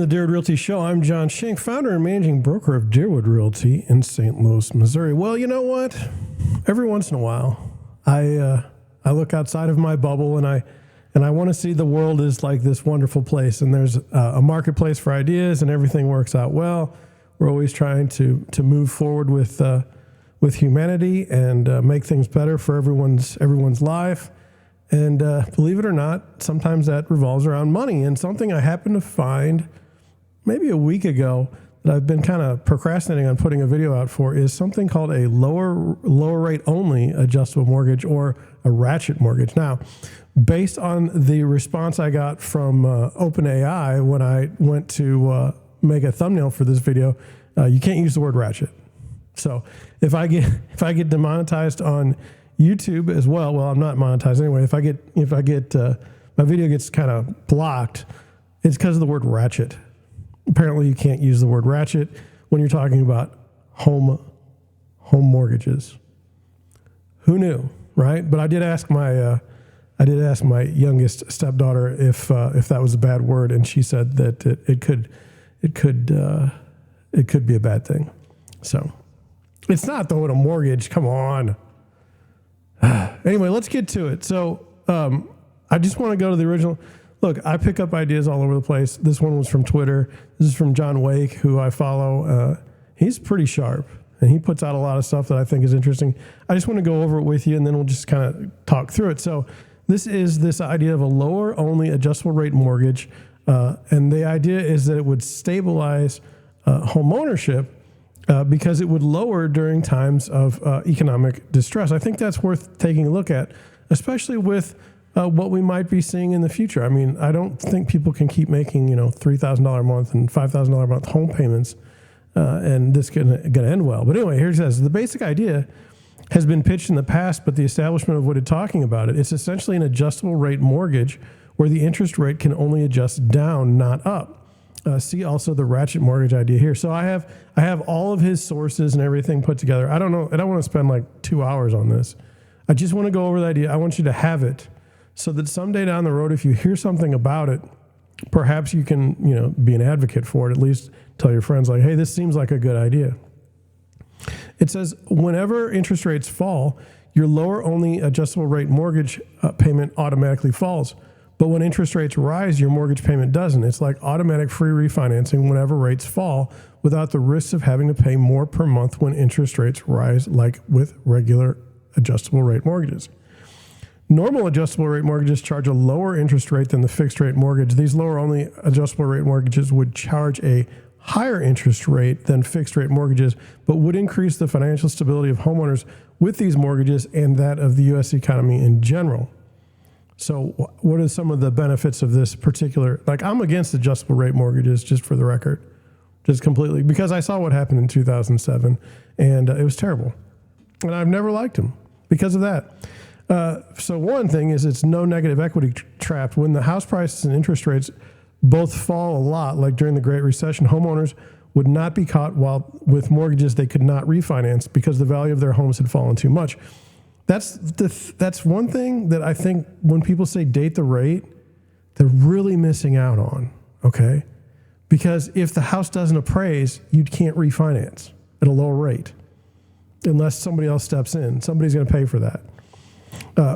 to the Deerwood Realty Show. I'm John Shank, founder and managing broker of Deerwood Realty in St. Louis, Missouri. Well, you know what? Every once in a while, I look outside of my bubble and I want to see the world is like this wonderful place, and there's a marketplace for ideas, and everything works out well. We're always trying to move forward with humanity and make things better for everyone's life. And believe it or not, sometimes that revolves around money. And something I happened to find maybe a week ago that I've been kind of procrastinating on putting a video out for is something called a lower rate only adjustable mortgage, or a ratchet mortgage. Now, based on the response I got from OpenAI when I went to make a thumbnail for this video, you can't use the word ratchet. So if I get demonetized on YouTube as well, I'm not monetized anyway. If I get my video gets kind of blocked, it's because of the word ratchet. Apparently, you can't use the word ratchet when you're talking about home mortgages. Who knew, right? But I did ask my youngest stepdaughter if that was a bad word, and she said that it could be a bad thing. So it's not though. A mortgage, come on. Anyway, let's get to it. So I just want to go to the original. Look, I pick up ideas all over the place. This one was from Twitter. This is from John Wake, who I follow. He's pretty sharp, and he puts out a lot of stuff that I think is interesting. I just want to go over it with you, and then we'll just kind of talk through it. So this is this idea of a lower only adjustable rate mortgage, and the idea is that it would stabilize home ownership because it would lower during times of economic distress. I think that's worth taking a look at, especially with what we might be seeing in the future. I mean, I don't think people can keep making, $3,000 a month and $5,000 a month home payments, and this going to end well. But anyway, here it says, the basic idea has been pitched in the past, but the establishment avoided talking about it. It's essentially an adjustable rate mortgage where the interest rate can only adjust down, not up. See also the ratchet mortgage idea here. So I have all of his sources and everything put together. I don't know. I don't want to spend like 2 hours on this. I just want to go over the idea. I want you to have it so that someday down the road, if you hear something about it, perhaps you can, be an advocate for it. At least tell your friends like, hey, this seems like a good idea. It says, whenever interest rates fall, your lower only adjustable rate mortgage payment automatically falls. But when interest rates rise, your mortgage payment doesn't. It's like automatic free refinancing whenever rates fall without the risks of having to pay more per month when interest rates rise, like with regular adjustable rate mortgages. Normal adjustable rate mortgages charge a lower interest rate than the fixed rate mortgage. These lower only adjustable rate mortgages would charge a higher interest rate than fixed rate mortgages, but would increase the financial stability of homeowners with these mortgages and that of the U.S. economy in general. So what are some of the benefits of this particular, I'm against adjustable rate mortgages, just for the record, just completely, because I saw what happened in 2007 and it was terrible. And I've never liked them because of that. So one thing is it's no negative equity trap. When the house prices and interest rates both fall a lot, like during the Great Recession, homeowners would not be caught with mortgages they could not refinance because the value of their homes had fallen too much. That's one thing that I think when people say date the rate, they're really missing out on, okay? Because if the house doesn't appraise, you can't refinance at a lower rate unless somebody else steps in. Somebody's going to pay for that.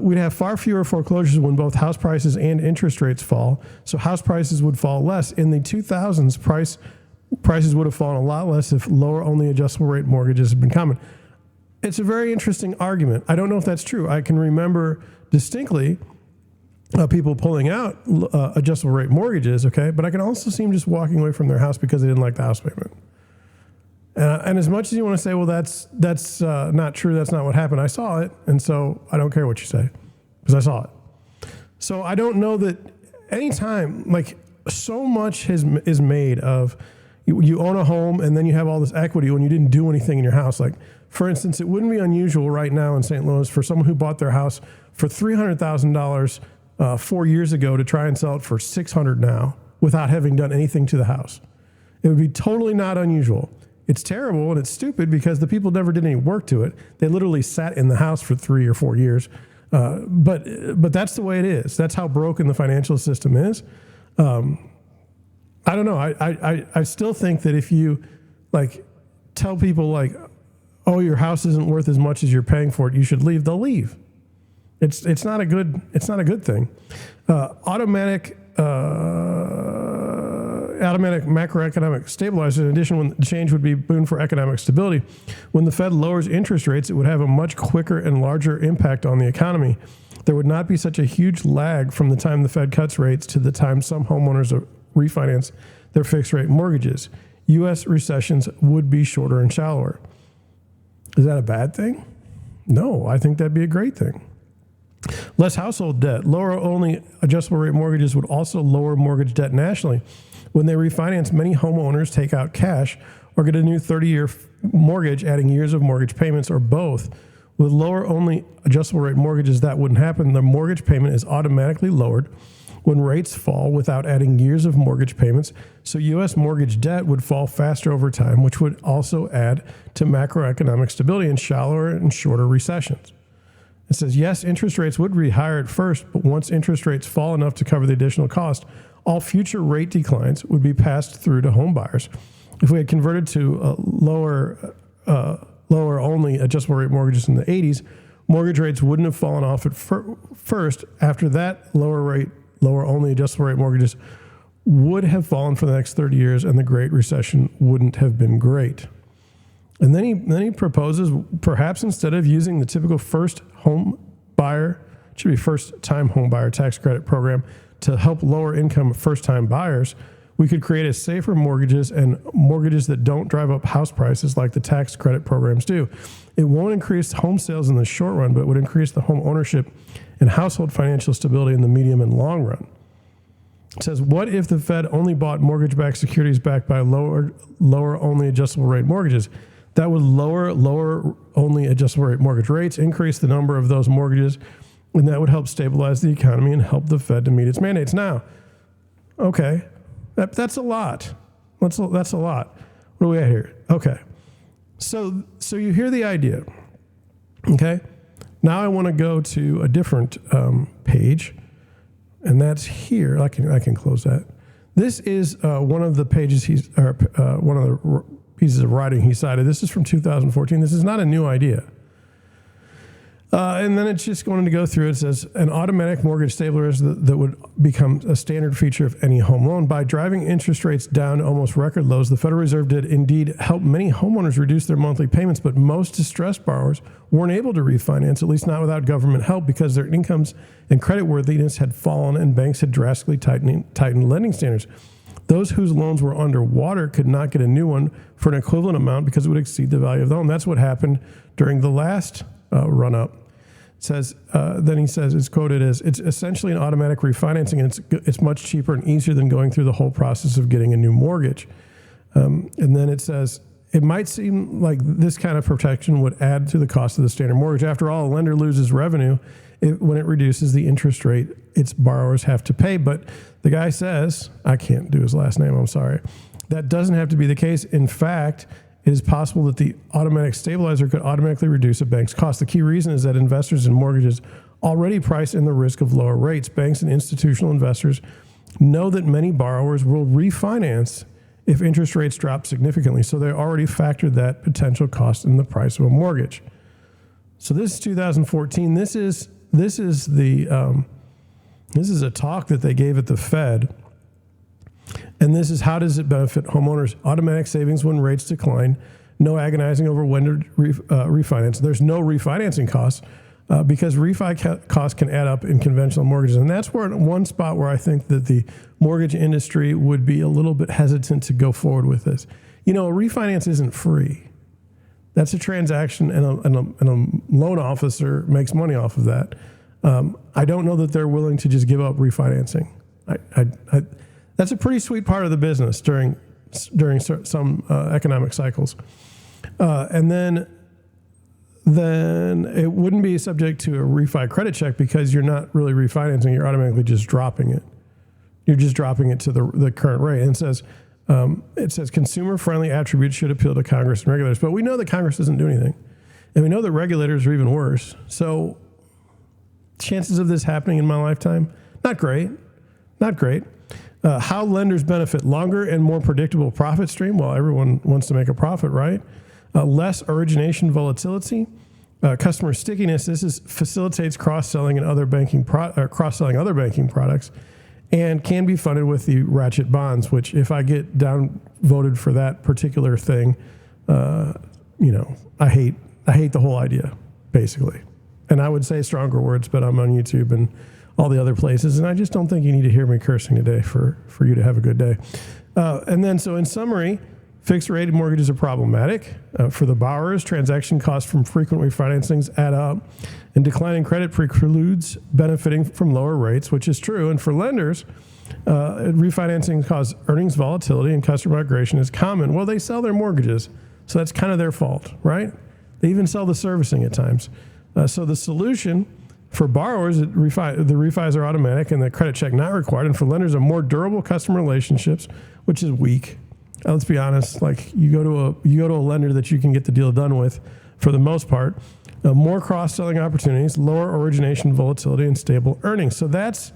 We'd have far fewer foreclosures when both house prices and interest rates fall, so house prices would fall less. In the 2000s, prices would have fallen a lot less if lower only adjustable rate mortgages had been common. It's a very interesting argument. I don't know if that's true. I can remember distinctly people pulling out adjustable rate mortgages, okay? But I can also see them just walking away from their house because they didn't like the house payment. And as much as you want to say, well, that's not true, that's not what happened, I saw it, and so I don't care what you say because I saw it. So I don't know that anytime, so much is made of you own a home and then you have all this equity when you didn't do anything in your house. For instance, it wouldn't be unusual right now in St. Louis for someone who bought their house for $300,000 4 years ago to try and sell it for $600,000 now without having done anything to the house. It would be totally not unusual. It's terrible and it's stupid because the people never did any work to it. They literally sat in the house for 3 or 4 years. But that's the way it is. That's how broken the financial system is. I don't know. I still think that if you like tell people like, oh, your house isn't worth as much as you're paying for it, you should leave, they'll leave. It's not a good thing. Automatic macroeconomic stabilizer. In addition, when the change would be a boon for economic stability. When the Fed lowers interest rates, it would have a much quicker and larger impact on the economy. There would not be such a huge lag from the time the Fed cuts rates to the time some homeowners refinance their fixed rate mortgages. U.S. recessions would be shorter and shallower. Is that a bad thing? No, I think that'd be a great thing. Less household debt. Lower only adjustable rate mortgages would also lower mortgage debt nationally. When they refinance, many homeowners take out cash or get a new 30-year mortgage, adding years of mortgage payments, or both. With lower only adjustable rate mortgages, that wouldn't happen. The mortgage payment is automatically lowered when rates fall without adding years of mortgage payments. So U.S. mortgage debt would fall faster over time, which would also add to macroeconomic stability in shallower and shorter recessions. It says, yes, interest rates would be higher at first, but once interest rates fall enough to cover the additional cost, all future rate declines would be passed through to home buyers. If we had converted to lower only adjustable rate mortgages in the 80s, mortgage rates wouldn't have fallen off at first. After that, lower only adjustable rate mortgages would have fallen for the next 30 years, and the Great Recession wouldn't have been great. And then he proposes, perhaps instead of using the typical first time home buyer tax credit program to help lower income first time buyers, we could create a safer mortgages and mortgages that don't drive up house prices like the tax credit programs do. It won't increase home sales in the short run, but it would increase the home ownership and household financial stability in the medium and long run. It says, what if the Fed only bought mortgage-backed securities backed by lower only adjustable rate mortgages? That would lower only adjustable rate mortgage rates, increase the number of those mortgages, and that would help stabilize the economy and help the Fed to meet its mandates. Now, okay, that's a lot. That's a lot. What are we at here? Okay, so you hear the idea. Okay, now I want to go to a different page, and that's here. I can close that. This is one of the pages one of the pieces of writing he cited. This is from 2014. This is not a new idea. And then it's just going to go through. It says an automatic mortgage stabilizer that would become a standard feature of any home loan. By driving interest rates down to almost record lows, the Federal Reserve did indeed help many homeowners reduce their monthly payments, but most distressed borrowers weren't able to refinance, at least not without government help, because their incomes and creditworthiness had fallen and banks had drastically tightened lending standards. Those whose loans were underwater could not get a new one for an equivalent amount because it would exceed the value of the home. That's what happened during the last run-up. Then he says, it's quoted as, it's essentially an automatic refinancing, and it's much cheaper and easier than going through the whole process of getting a new mortgage. And then it says, it might seem like this kind of protection would add to the cost of the standard mortgage. After all, a lender loses revenue when it reduces the interest rate its borrowers have to pay. But the guy says, I can't do his last name, I'm sorry. That doesn't have to be the case. In fact, it is possible that the automatic stabilizer could automatically reduce a bank's cost. The key reason is that investors in mortgages already price in the risk of lower rates. Banks and institutional investors know that many borrowers will refinance if interest rates drop significantly, so they already factored that potential cost in the price of a mortgage. So this is 2014. This is a talk that they gave at the Fed. And this is how does it benefit homeowners? Automatic savings when rates decline, no agonizing over when to refinance. There's no refinancing costs because refi costs can add up in conventional mortgages. And that's one spot where I think that the mortgage industry would be a little bit hesitant to go forward with this. You know, a refinance isn't free. That's a transaction, and a loan officer makes money off of that. I don't know that they're willing to just give up refinancing. That's a pretty sweet part of the business during some economic cycles. And then it wouldn't be subject to a refi credit check because you're not really refinancing, you're automatically just dropping it. You're just dropping it to the current rate. And it says consumer-friendly attributes should appeal to Congress and regulators. But we know that Congress doesn't do anything. And we know that regulators are even worse. So chances of this happening in my lifetime, not great. Not great. How lenders benefit: longer and more predictable profit stream. Well, everyone wants to make a profit, right? Less origination volatility. Customer stickiness. Facilitates cross-selling and other banking cross-selling other banking products, and can be funded with the ratchet bonds. Which, if I get downvoted for that particular thing, I hate the whole idea, basically. And I would say stronger words, but I'm on YouTube and all the other places, and I just don't think you need to hear me cursing today for you to have a good day. And then, so in summary, fixed-rate mortgages are problematic for the borrowers. Transaction costs from frequent refinancings add up, and declining credit precludes benefiting from lower rates, which is true. And for lenders, refinancing causes earnings volatility, and customer migration is common. Well, they sell their mortgages, so that's kind of their fault, right? They even sell the servicing at times. So the solution for borrowers, the refis are automatic and the credit check not required. And for lenders, a more durable customer relationships, which is weak. Let's be honest. Like you go to a lender that you can get the deal done with, for the most part. More cross-selling opportunities, lower origination volatility, and stable earnings. So that's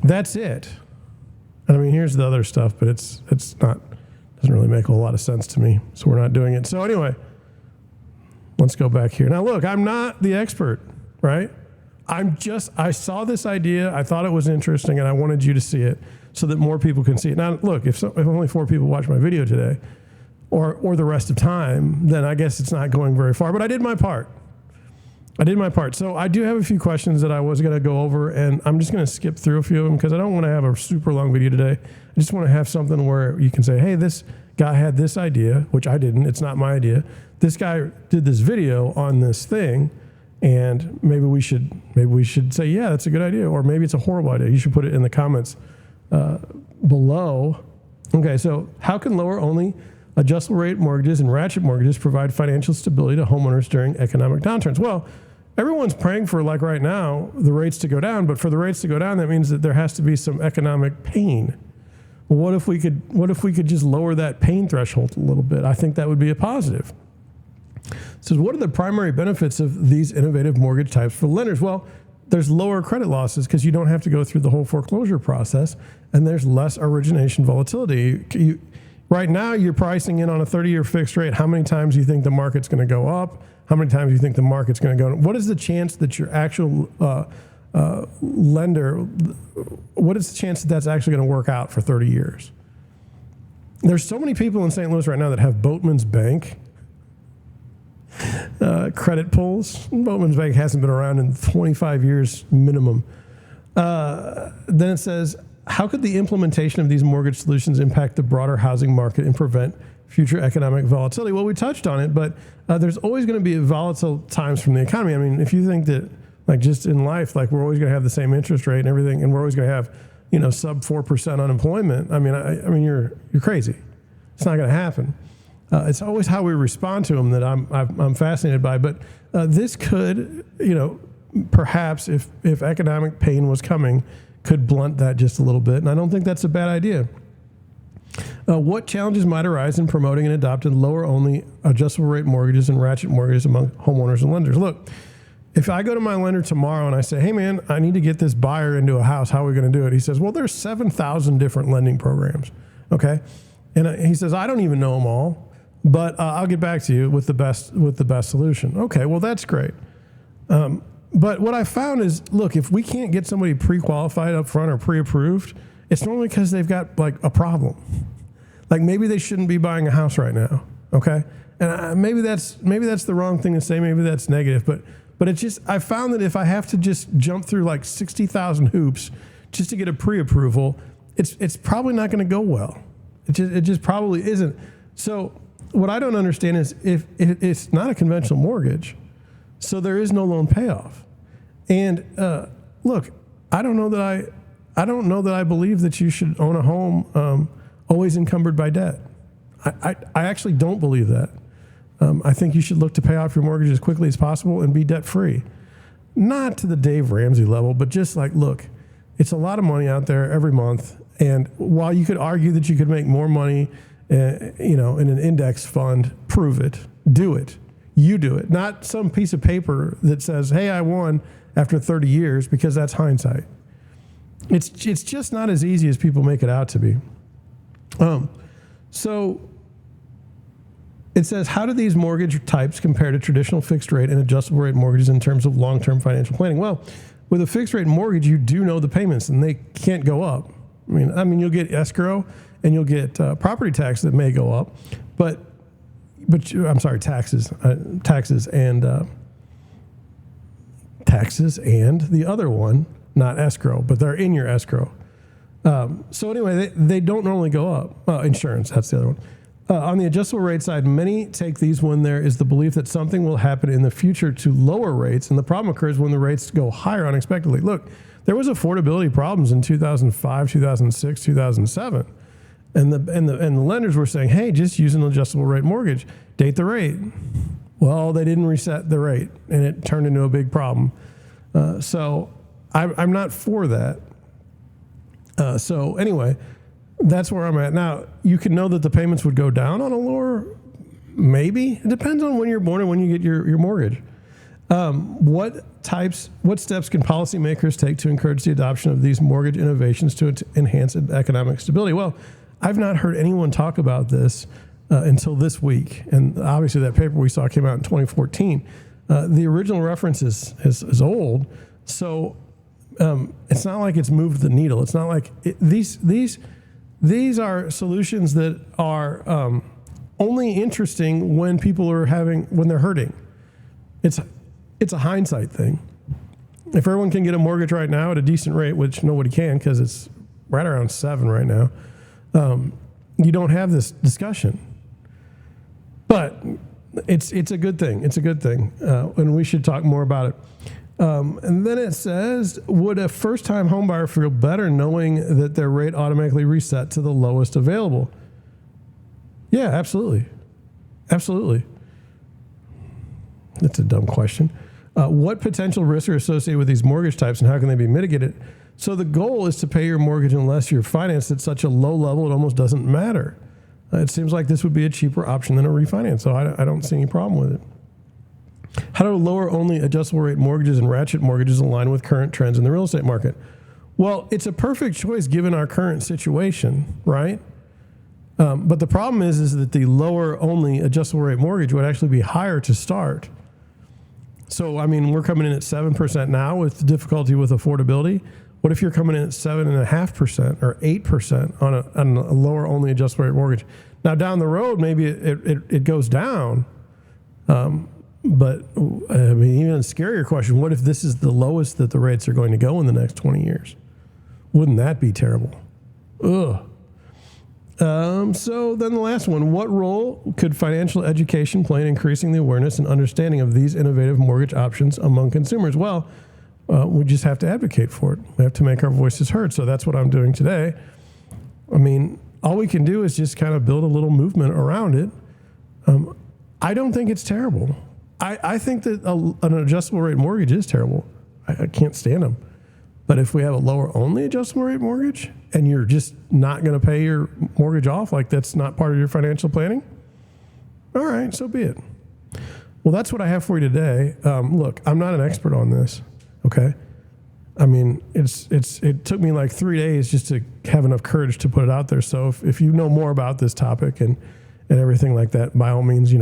it. And I mean, here's the other stuff, but it's not, doesn't really make a whole lot of sense to me. So we're not doing it. So anyway, let's go back here. Now look, I'm not the expert, right? I saw this idea, I thought it was interesting, and I wanted you to see it so that more people can see it. Now, look, if only 4 people watch my video today, or the rest of time, then I guess it's not going very far. But I did my part. So I do have a few questions that I was going to go over, and I'm just going to skip through a few of them because I don't want to have a super long video today. I just want to have something where you can say, hey, this guy had this idea, which I didn't. It's not my idea. This guy did this video on this thing. And maybe we should say, yeah, that's a good idea, or maybe it's a horrible idea. You should put it in the comments below. Okay, so how can lower only adjustable rate mortgages and ratchet mortgages provide financial stability to homeowners during economic downturns? Well, everyone's praying for, like right now, the rates to go down, but for the rates to go down, that means that there has to be some economic pain. Well, what if we could just lower that pain threshold a little bit? I think that would be a positive. So what are the primary benefits of these innovative mortgage types for lenders? Well, there's lower credit losses because you don't have to go through the whole foreclosure process, and there's less origination volatility. Right now, you're pricing in on a 30-year fixed rate. How many times do you think the market's going to go up? How many times do you think the market's going to go? What is the chance that your actual lender, what is the chance that that's actually going to work out for 30 years? There's so many people in St. Louis right now that have Boatman's Bank credit pulls. Boatman's Bank hasn't been around in 25 years minimum. Then it says, how could the implementation of these mortgage solutions impact the broader housing market and prevent future economic volatility? Well, we touched on it, but there's always going to be volatile times from the economy. I mean, if you think that, like, just in life, like, we're always going to have the same interest rate and everything, and we're always going to have, sub 4% unemployment. I mean, you're crazy. It's not going to happen. It's always how we respond to them that I'm fascinated by. But this could, perhaps if economic pain was coming, could blunt that just a little bit. And I don't think that's a bad idea. What challenges might arise in promoting and adopting lower only adjustable rate mortgages and ratchet mortgages among homeowners and lenders? Look, if I go to my lender tomorrow and I say, hey man, I need to get this buyer into a house, how are we going to do it? He says, well, there's 7,000 different lending programs. Okay. And he says, I don't even know them all, but I'll get back to you with the best solution. Okay. Well, that's great. But what I found is, look, if we can't get somebody pre-qualified up front or pre-approved, it's normally because they've got like a problem. Like maybe they shouldn't be buying a house right now. Okay. And maybe that's the wrong thing to say. Maybe that's negative, but it's just, I found that if I have to just jump through like 60,000 hoops just to get a pre-approval, it's probably not going to go well. It just probably isn't. So what I don't understand is if it's not a conventional mortgage, so there is no loan payoff. And look, I don't know that I believe that you should own a home always encumbered by debt. I actually don't believe that. I think you should look to pay off your mortgage as quickly as possible and be debt free. Not to the Dave Ramsey level, but just like, look, it's a lot of money out there every month. And while you could argue that you could make more money, in an index fund, prove it, do it. You do it, not some piece of paper that says, hey, I won after 30 years, because that's hindsight. It's just not as easy as people make it out to be. So it says, how do these mortgage types compare to traditional fixed rate and adjustable rate mortgages in terms of long-term financial planning? Well, with a fixed rate mortgage, you do know the payments and they can't go up. I mean, you'll get escrow and you'll get property tax that may go up, but I'm sorry, taxes and the other one, not escrow, but they're in your escrow. So anyway, they don't normally go up. Insurance, that's the other one. On the adjustable rate side, many take these when there is the belief that something will happen in the future to lower rates, and the problem occurs when the rates go higher unexpectedly. Look, there was affordability problems in 2005, 2006, 2007, and the lenders were saying, "Hey, just use an adjustable rate mortgage, date the rate." Well, they didn't reset the rate, and it turned into a big problem. So I'm not for that. So anyway, that's where I'm at. Now, you can know that the payments would go down on a lower, maybe. It depends on when you're born and when you get your mortgage. What steps can policymakers take to encourage the adoption of these mortgage innovations to enhance economic stability? Well, I've not heard anyone talk about this until this week. And obviously that paper we saw came out in 2014. The original reference is old. So it's not like it's moved the needle. It's not like these are solutions that are only interesting when people are when they're hurting. It's a hindsight thing. If everyone can get a mortgage right now at a decent rate, which nobody can because it's right around 7 right now, you don't have this discussion. But it's a good thing. It's a good thing, and we should talk more about it. And then it says, would a first-time homebuyer feel better knowing that their rate automatically reset to the lowest available? Yeah, absolutely. Absolutely. That's a dumb question. What potential risks are associated with these mortgage types and how can they be mitigated? So the goal is to pay your mortgage unless you're financed at such a low level it almost doesn't matter. It seems like this would be a cheaper option than a refinance, so I don't see any problem with it. How do lower only adjustable rate mortgages and ratchet mortgages align with current trends in the real estate market? Well, it's a perfect choice given our current situation, right? But the problem is that the lower only adjustable rate mortgage would actually be higher to start. So, I mean, we're coming in at 7% now with difficulty with affordability. What if you're coming in at 7.5% or 8% on a lower only adjustable rate mortgage? Now, down the road, maybe it goes down. But I mean, even a scarier question, what if this is the lowest that the rates are going to go in the next 20 years? Wouldn't that be terrible? Ugh. So then the last one, what role could financial education play in increasing the awareness and understanding of these innovative mortgage options among consumers? Well, we just have to advocate for it. We have to make our voices heard. So that's what I'm doing today. I mean, all we can do is just kind of build a little movement around it. I don't think it's terrible. I think that an adjustable rate mortgage is terrible. I can't stand them. But if we have a lower only adjustable rate mortgage and you're just not going to pay your mortgage off, like that's not part of your financial planning, all right, so be it. Well, that's what I have for you today. Look, I'm not an expert on this, okay? I mean, it took me like 3 days just to have enough courage to put it out there. So if you know more about this topic and everything like that, by all means,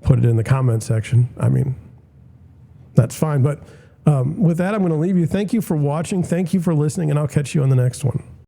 put it in the comment section. I mean, that's fine. But with that, I'm going to leave you. Thank you for watching. Thank you for listening, and I'll catch you on the next one.